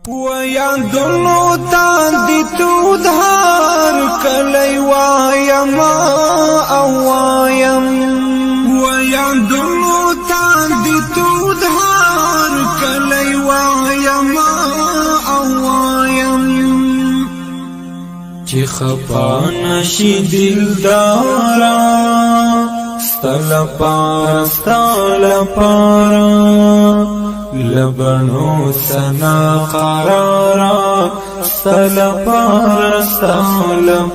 ويادونو تاندي تودهار کلی وایم او وایم ويادونو تاندي تودهار کلی وایم او وایم چی خفا نشی دلدارا ستل پارا لبنو سنا قرارا ستل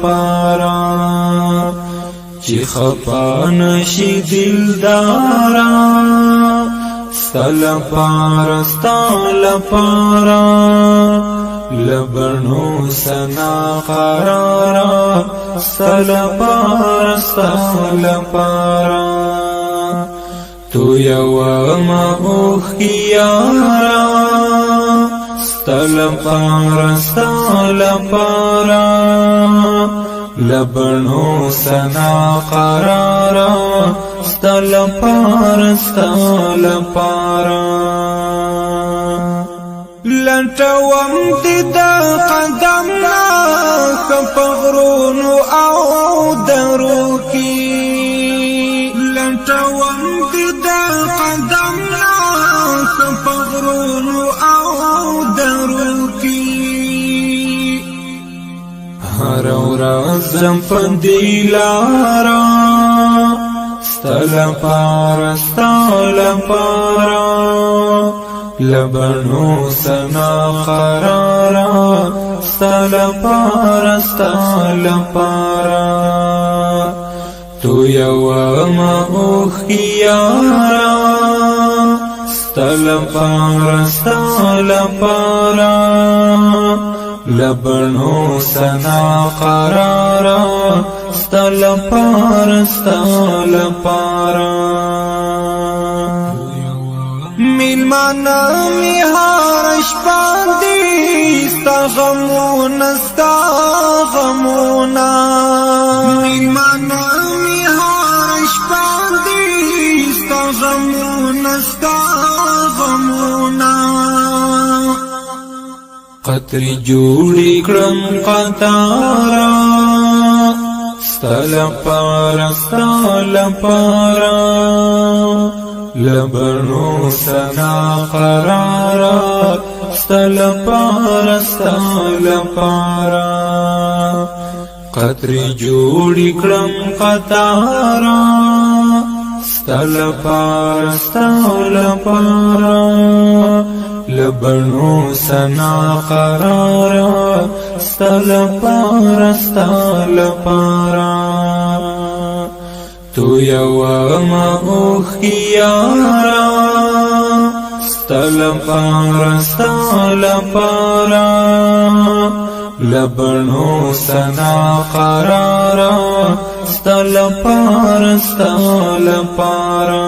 پارا چی خفا نشی دلدارا ستل پارا لبنو سنا قرارا ستل پارا تو یوما اوخیارا ستل پارا لبنو سنا قرارا ستل پارا لټوم د قدم لا خپغرونو او درو کی لټوم د قدم لا خپغرونو او درو کی هر ورځ زم پندیلارا ستل پارا لبنو سنا قرارا ستل پارا تو یوما اوخیارا ستل پارا لبنو سنا قرارا ستل پارا میلمانا می هارش باندی ستا غمونا میلمانا می هارش باندی ستا غمونا قطری جوڑی کرم قطارا ستل پارا لبنو سنا قرارا ستل پارا قطری جوڑی کرم قطارا ستل پارا لبنو سنا قرارا ستل پارا تو یوما اوخیارا ستل پارا لبنو سنا قرارا ستل پارا